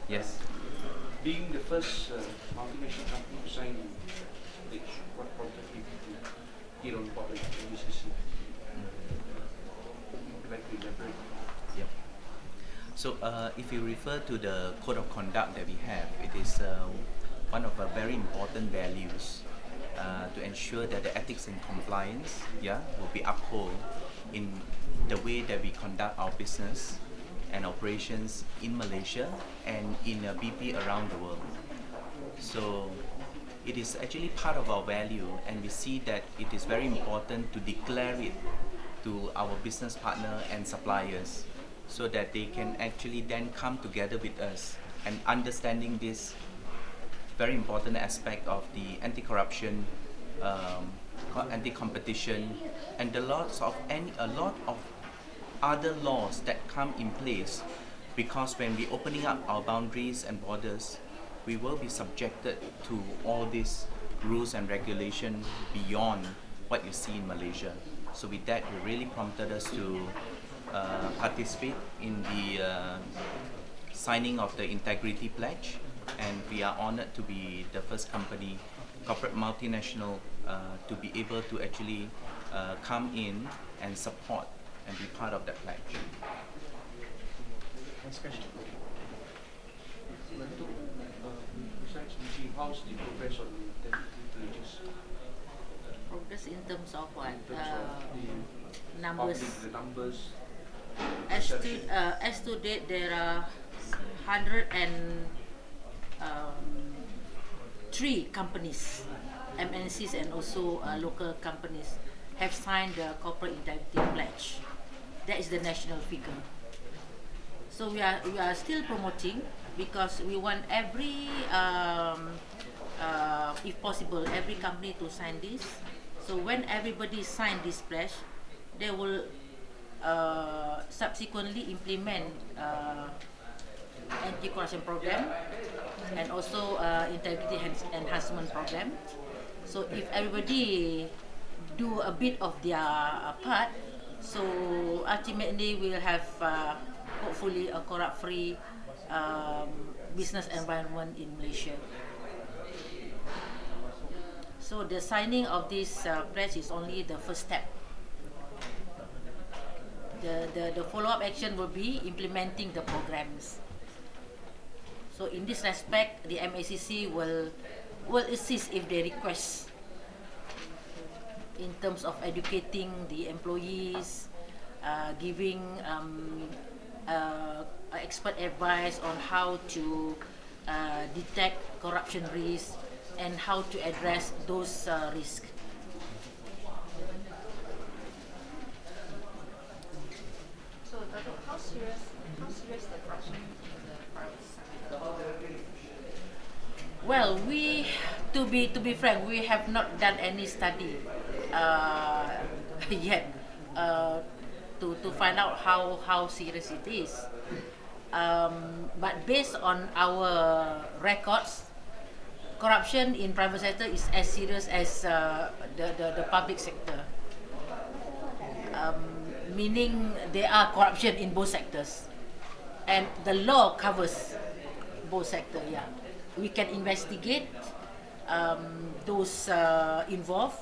Yes. Being the first multinational company to sign pledge, what prompted you to get on board with MACC? Would you like to elaborate? Yep. So if you refer to the code of conduct that we have, it is one of our very important values to ensure that the ethics and compliance, will be upheld in the way that we conduct our business and operations in Malaysia and in BP around the world. So it is actually part of our value, and we see that it is very important to declare it to our business partner and suppliers so that they can actually then come together with us and understanding this very important aspect of the anti-corruption, anti-competition, and a lot of other laws that come in place, because when we opening up our boundaries and borders, we will be subjected to all these rules and regulation beyond what you see in Malaysia. So with that, it really prompted us to participate in the signing of the Integrity Pledge, and we are honored to be the first company, corporate multinational, to be able to actually come in and support and be part of that pledge. Next question. Besides BG, how's the progress on the integrity pledges? Progress in terms of what? In terms of the Numbers. public, the numbers, As to date, there are 103 companies, MNCs and also local companies, have signed the Corporate Integrity Pledge. That is the national figure. So we are still promoting, because we want every, if possible, every company to sign this. So when everybody sign this pledge, they will subsequently implement anti-corruption program and also integrity enhancement program. So if everybody do a bit of their part, so ultimately we'll have hopefully a corrupt-free business environment in Malaysia. So the signing of this pledge is only the first step. The follow-up action will be implementing the programs. So in this respect, the MACC will assist if they request, in terms of educating the employees, giving expert advice on how to detect corruption risks and how to address those risks. So, Dato', how serious the corruption in the private sector? Well, to be frank, we have not done any study yet to find out how serious it is. But based on our records, corruption in private sector is as serious as the public sector. Meaning there are corruption in both sectors, and the law covers both sectors. Yeah, we can investigate those involved,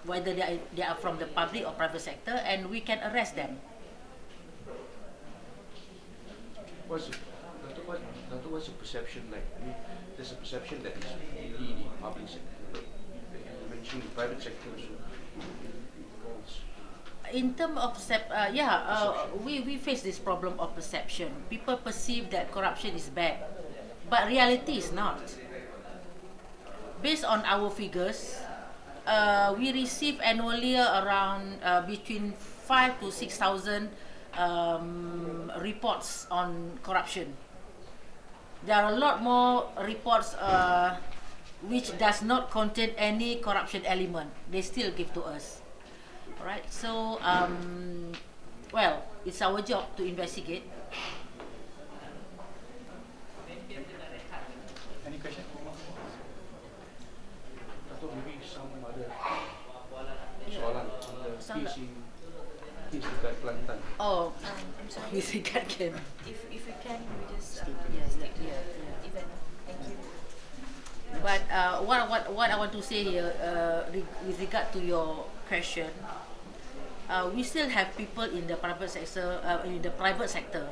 whether they are from the public or private sector, and we can arrest them. What's the perception like? I mean, there's a perception that it's really the public sector, but you mentioned the private sector also involves. In terms of we face this problem of perception. People perceive that corruption is bad, but reality is not. Based on our figures, we receive annually around between 5,000 to 6,000 reports on corruption. There are a lot more reports which does not contain any corruption element. They still give to us. Alright, so well, it's our job to investigate. Any question? Dato', maybe some other soalan on the case in He's dekat Kelantan. Oh, I'm sorry. with regard can. If we can, we just Yeah, stick to yeah, the yeah. event. Thank you. But what I want to say here, with regard to your question, we still have people in the private sector,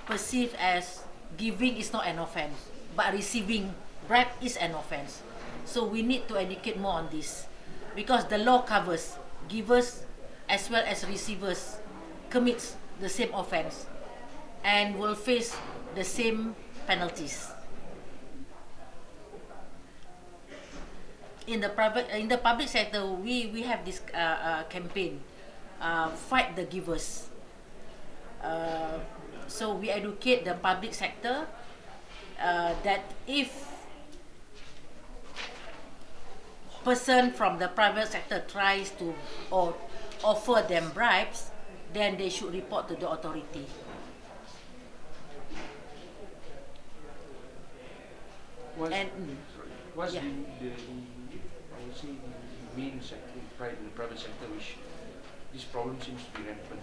perceived as giving is not an offense, but receiving bribe is an offense. So we need to educate more on this, because the law covers givers as well as receivers commits the same offense and will face the same penalties. In the public sector, we have this campaign, fight the givers. So we educate the public sector that if person from the private sector tries to or offer them bribes, then they should report to the authority. What's, And what's yeah. the I would say the main sector, the private sector, which this problem seems to be rampant?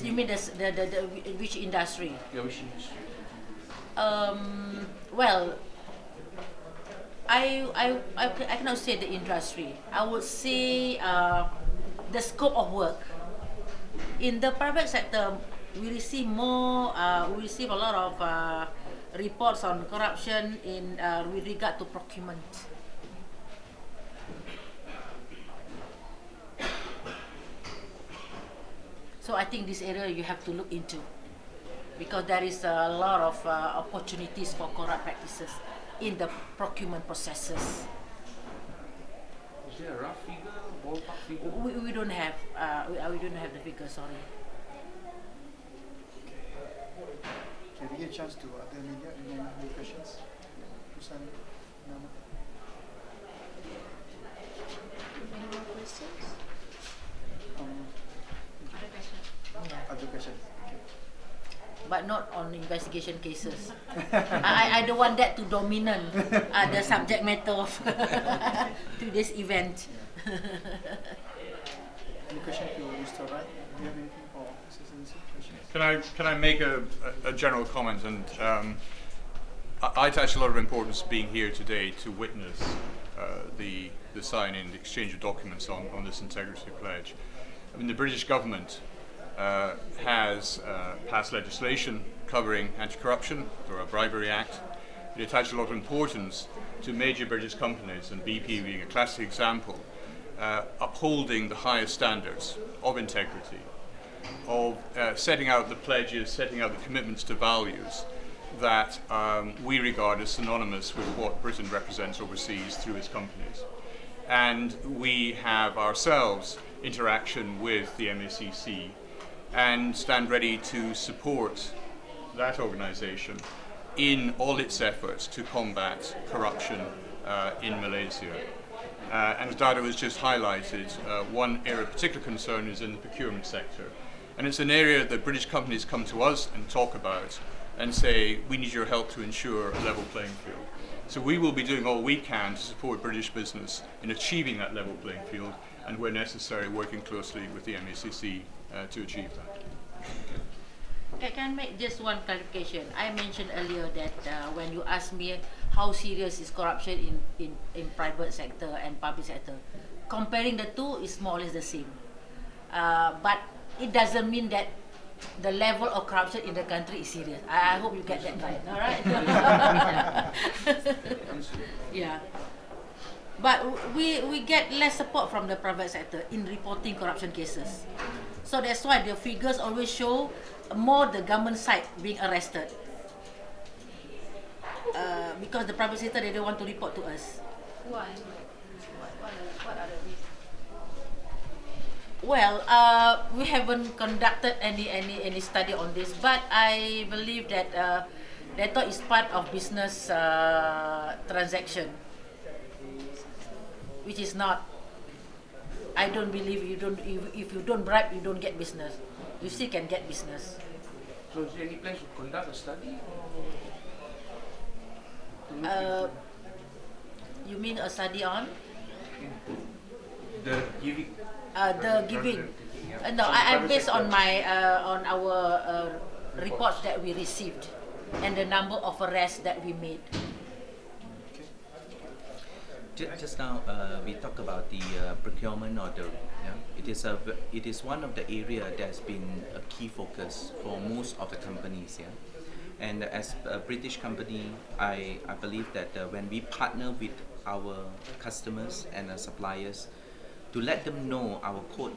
You mean the which industry? Yeah, which industry? Well, I cannot say the industry. I would say the scope of work. In the private sector, we receive we receive a lot of reports on corruption in with regard to procurement. So I think this area you have to look into, because there is a lot of opportunities for corrupt practices in the procurement processes. Is there a rough figure, ballpark figure? We don't have we don't have the figure. Sorry. Can we get a chance to other media? Any questions? Susan, Nama? Any more questions? Other questions? Yeah. Other questions? Okay. But not on investigation cases. I don't want that to dominate the subject matter of today's event. Any question to Mr. Wright? Do you have anything for Mrs. Lindsay? Questions? Can I make a general comment? And I attach a lot of importance to being here today to witness the signing, the exchange of documents on this integrity pledge. I mean, the British government has passed legislation covering anti-corruption through a Bribery Act. It attaches a lot of importance to major British companies, and BP being a classic example, upholding the highest standards of integrity, of setting out the pledges, setting out the commitments to values that we regard as synonymous with what Britain represents overseas through its companies. And we have ourselves interaction with the MACC and stand ready to support that organisation in all its efforts to combat corruption in Malaysia. And as Dado has just highlighted, one area of particular concern is in the procurement sector. And it's an area that British companies come to us and talk about and say, we need your help to ensure a level playing field. So we will be doing all we can to support British business in achieving that level playing field, and where necessary, working closely with the MACC to achieve that. Can I make just one clarification? I mentioned earlier that when you asked me how serious is corruption in private sector and public sector, comparing the two is more or less the same. But it doesn't mean that the level of corruption in the country is serious. I hope you get that right. All right. Yeah. But we get less support from the private sector in reporting corruption cases. So that's why the figures always show more the government side being arrested. Because the private sector, they don't want to report to us. Why? What are the reasons? Well, we haven't conducted any study on this, but I believe that that is part of business transaction, which is not. I don't believe if you don't bribe, you don't get business. You still can get business. So is there any plans to conduct a study? You mean a study on The giving. the giving? No, On the I'm private based on sector. my on our reports that we received and the number of arrests that we made. Just now, we talked about the procurement or the. It is one of the area that's been a key focus for most of the companies. Yeah, and as a British company, I believe that when we partner with our customers and suppliers, to let them know our code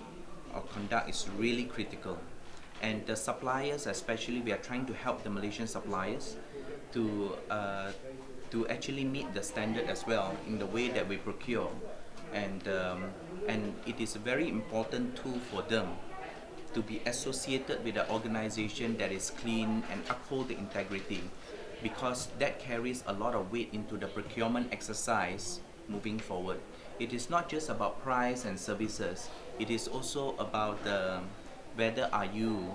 of conduct is really critical, and the suppliers especially, we are trying to help the Malaysian suppliers to actually meet the standard as well in the way that we procure, and it is a very important tool for them to be associated with an organization that is clean and uphold the integrity, because that carries a lot of weight into the procurement exercise moving forward. It is not just about price and services, it is also about whether are you,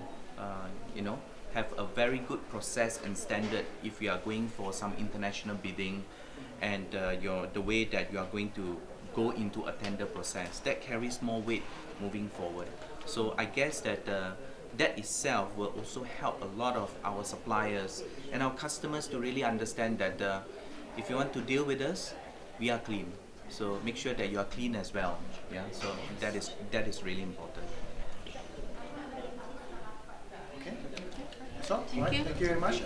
have a very good process and standard if you are going for some international bidding, and the way that you are going to go into a tender process. That carries more weight moving forward. So I guess that that itself will also help a lot of our suppliers and our customers to really understand that if you want to deal with us, we are clean. So make sure that you are clean as well. Yeah. So that is really important. Okay. So, Thank alright, you. thank you very much.